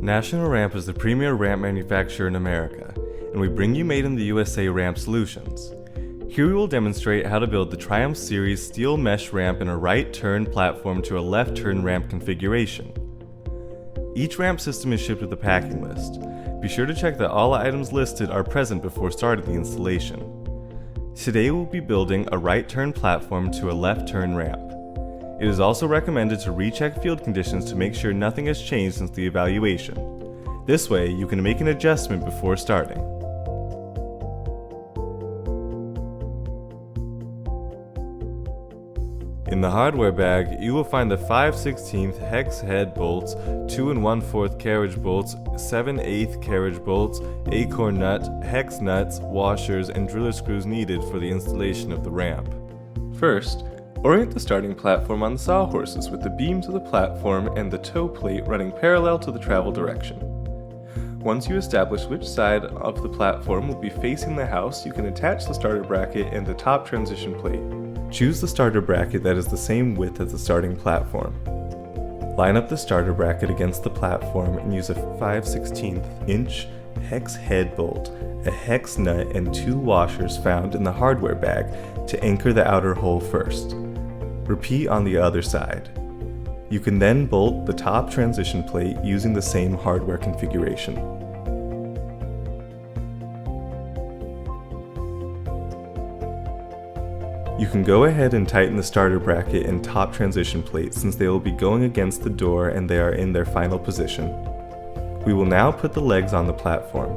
National Ramp is the premier ramp manufacturer in America, and we bring you Made in the USA ramp solutions. Here we will demonstrate how to build the Triumph Series steel mesh ramp in a right turn platform to a left turn ramp configuration. Each ramp system is shipped with a packing list. Be sure to check that all items listed are present before starting the installation. Today we'll be building a right turn platform to a left turn ramp. It is also recommended to recheck field conditions to make sure nothing has changed since the evaluation. This way, you can make an adjustment before starting. In the hardware bag, you will find the 5/16 hex head bolts, 2 1/4 carriage bolts, 7/8 carriage bolts, acorn nut, hex nuts, washers, and driller screws needed for the installation of the ramp. First, orient the starting platform on the sawhorses with the beams of the platform and the toe plate running parallel to the travel direction. Once you establish which side of the platform will be facing the house, you can attach the starter bracket and the top transition plate. Choose the starter bracket that is the same width as the starting platform. Line up the starter bracket against the platform and use a 5/16 inch hex head bolt, a hex nut, and 2 washers found in the hardware bag to anchor the outer hole first. Repeat on the other side. You can then bolt the top transition plate using the same hardware configuration. You can go ahead and tighten the starter bracket and top transition plate since they will be going against the door and they are in their final position. We will now put the legs on the platform.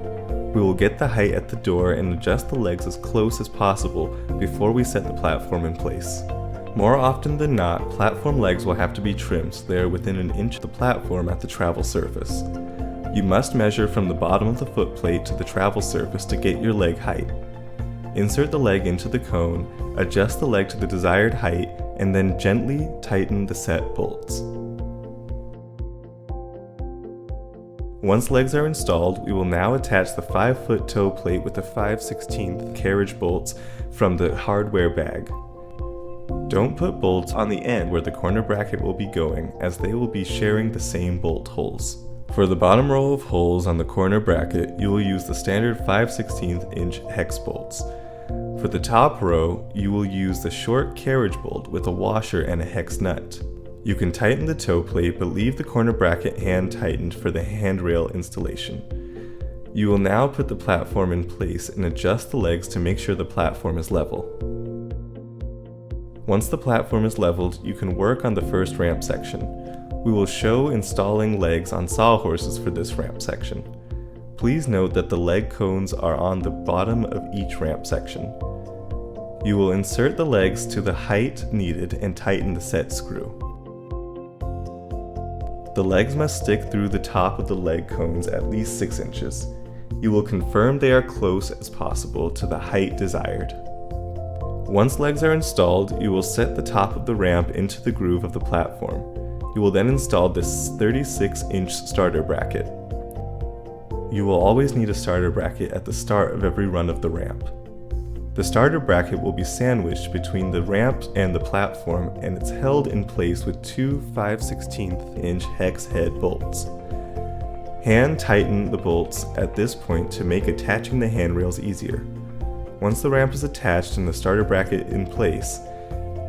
We will get the height at the door and adjust the legs as close as possible before we set the platform in place. More often than not, platform legs will have to be trimmed so they are within an inch of the platform at the travel surface. You must measure from the bottom of the footplate to the travel surface to get your leg height. Insert the leg into the cone, adjust the leg to the desired height, and then gently tighten the set bolts. Once legs are installed, we will now attach the 5-foot toe plate with the 5/16 carriage bolts from the hardware bag. Don't put bolts on the end where the corner bracket will be going, as they will be sharing the same bolt holes. For the bottom row of holes on the corner bracket, you will use the standard 5/16 inch hex bolts. For the top row, you will use the short carriage bolt with a washer and a hex nut. You can tighten the toe plate but leave the corner bracket hand tightened for the handrail installation. You will now put the platform in place and adjust the legs to make sure the platform is level. Once the platform is leveled, you can work on the first ramp section. We will show installing legs on sawhorses for this ramp section. Please note that the leg cones are on the bottom of each ramp section. You will insert the legs to the height needed and tighten the set screw. The legs must stick through the top of the leg cones at least 6 inches. You will confirm they are close as possible to the height desired. Once legs are installed, you will set the top of the ramp into the groove of the platform. You will then install this 36-inch starter bracket. You will always need a starter bracket at the start of every run of the ramp. The starter bracket will be sandwiched between the ramp and the platform, and it's held in place with 2 5/16 inch hex head bolts. Hand tighten the bolts at this point to make attaching the handrails easier. Once the ramp is attached and the starter bracket in place,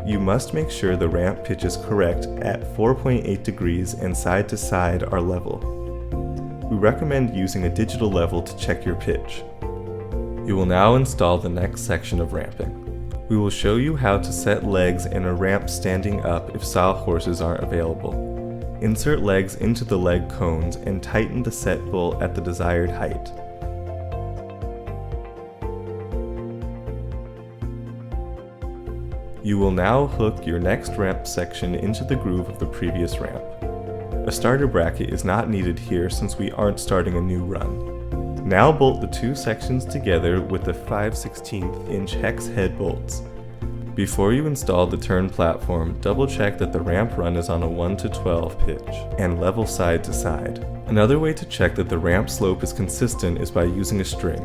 you must make sure the ramp pitch is correct at 4.8 degrees and side to side are level. We recommend using a digital level to check your pitch. You will now install the next section of ramping. We will show you how to set legs in a ramp standing up if sawhorses aren't available. Insert legs into the leg cones and tighten the set bolt at the desired height. You will now hook your next ramp section into the groove of the previous ramp. A starter bracket is not needed here since we aren't starting a new run. Now bolt the 2 sections together with the 5/16 inch hex head bolts. Before you install the turn platform, double check that the ramp run is on a 1 to 12 pitch and level side to side. Another way to check that the ramp slope is consistent is by using a string.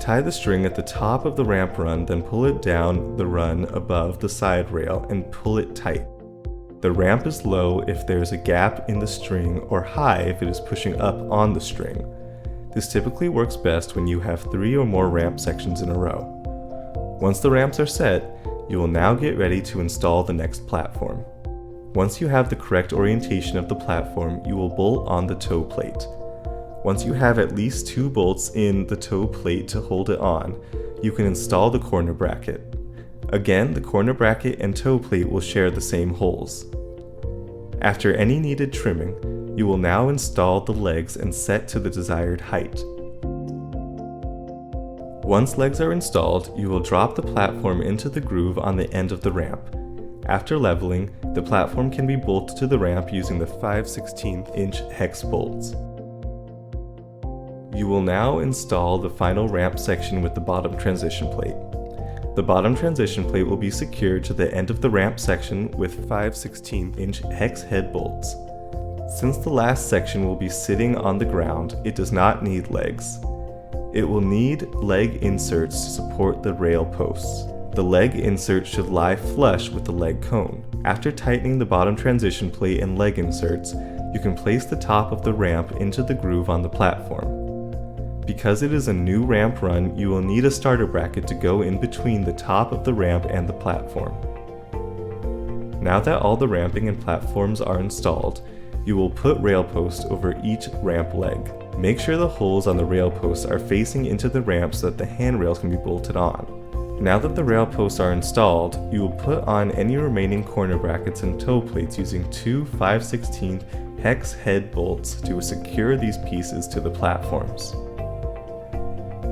Tie the string at the top of the ramp run, then pull it down the run above the side rail and pull it tight. The ramp is low if there is a gap in the string or high if it is pushing up on the string. This typically works best when you have 3 or more ramp sections in a row. Once the ramps are set, you will now get ready to install the next platform. Once you have the correct orientation of the platform, you will bolt on the toe plate. Once you have at least 2 bolts in the toe plate to hold it on, you can install the corner bracket. Again, the corner bracket and toe plate will share the same holes. After any needed trimming, you will now install the legs and set to the desired height. Once legs are installed, you will drop the platform into the groove on the end of the ramp. After leveling, the platform can be bolted to the ramp using the 5/16" hex bolts. You will now install the final ramp section with the bottom transition plate. The bottom transition plate will be secured to the end of the ramp section with 5/16" hex head bolts. Since the last section will be sitting on the ground, it does not need legs. It will need leg inserts to support the rail posts. The leg insert should lie flush with the leg cone. After tightening the bottom transition plate and leg inserts, you can place the top of the ramp into the groove on the platform. Because it is a new ramp run, you will need a starter bracket to go in between the top of the ramp and the platform. Now that all the ramping and platforms are installed, you will put rail posts over each ramp leg. Make sure the holes on the rail posts are facing into the ramp so that the handrails can be bolted on. Now that the rail posts are installed, you will put on any remaining corner brackets and toe plates using 2 5/16" hex head bolts to secure these pieces to the platforms.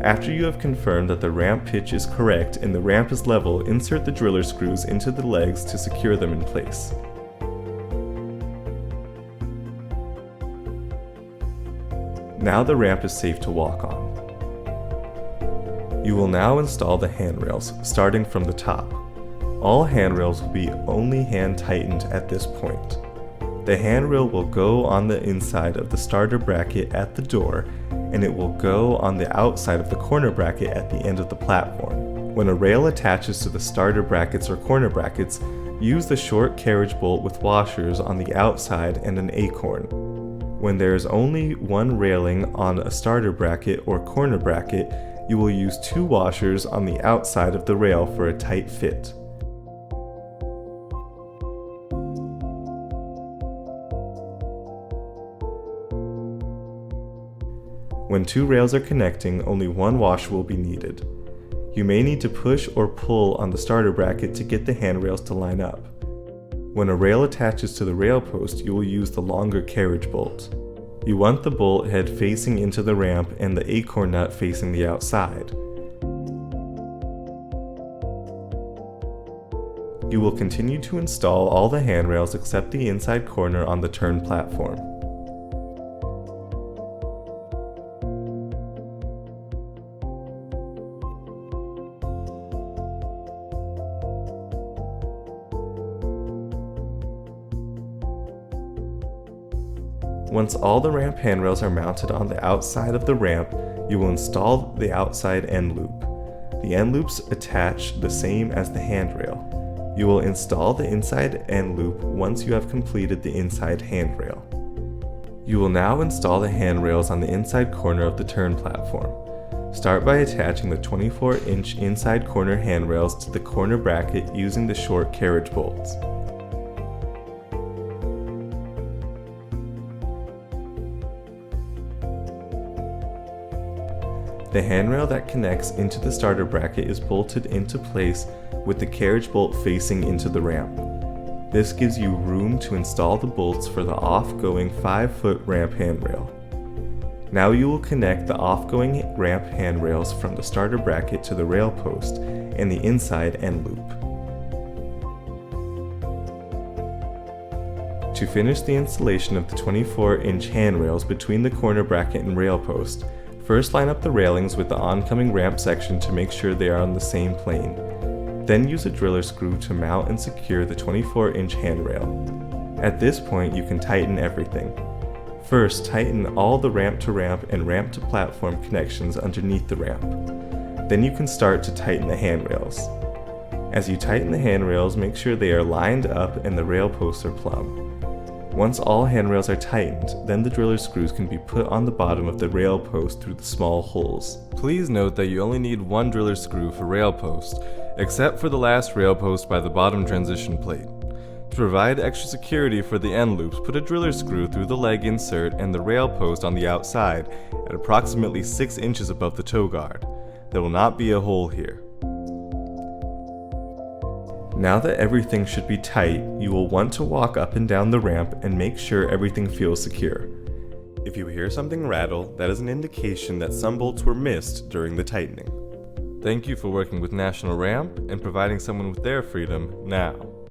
After you have confirmed that the ramp pitch is correct and the ramp is level, insert the driller screws into the legs to secure them in place. Now the ramp is safe to walk on. You will now install the handrails, starting from the top. All handrails will be only hand tightened at this point. The handrail will go on the inside of the starter bracket at the door, and it will go on the outside of the corner bracket at the end of the platform. When a rail attaches to the starter brackets or corner brackets, use the short carriage bolt with washers on the outside and an acorn. When there is only one railing on a starter bracket or corner bracket, you will use 2 washers on the outside of the rail for a tight fit. When 2 rails are connecting, only 1 washer will be needed. You may need to push or pull on the starter bracket to get the handrails to line up. When a rail attaches to the rail post, you will use the longer carriage bolt. You want the bolt head facing into the ramp and the acorn nut facing the outside. You will continue to install all the handrails except the inside corner on the turn platform. Once all the ramp handrails are mounted on the outside of the ramp, you will install the outside end loop. The end loops attach the same as the handrail. You will install the inside end loop once you have completed the inside handrail. You will now install the handrails on the inside corner of the turn platform. Start by attaching the 24" inside corner handrails to the corner bracket using the short carriage bolts. The handrail that connects into the starter bracket is bolted into place with the carriage bolt facing into the ramp. This gives you room to install the bolts for the off-going 5-foot ramp handrail. Now you will connect the off-going ramp handrails from the starter bracket to the rail post and the inside end loop. To finish the installation of the 24" handrails between the corner bracket and rail post, first line up the railings with the oncoming ramp section to make sure they are on the same plane. Then use a driller screw to mount and secure the 24" handrail. At this point, you can tighten everything. First, tighten all the ramp to ramp and ramp to platform connections underneath the ramp. Then you can start to tighten the handrails. As you tighten the handrails, make sure they are lined up and the rail posts are plumb. Once all handrails are tightened, then the driller screws can be put on the bottom of the rail post through the small holes. Please note that you only need one driller screw for rail post, except for the last rail post by the bottom transition plate. To provide extra security for the end loops, put a driller screw through the leg insert and the rail post on the outside at approximately 6 inches above the toe guard. There will not be a hole here. Now that everything should be tight, you will want to walk up and down the ramp and make sure everything feels secure. If you hear something rattle, that is an indication that some bolts were missed during the tightening. Thank you for working with National Ramp and providing someone with their freedom now.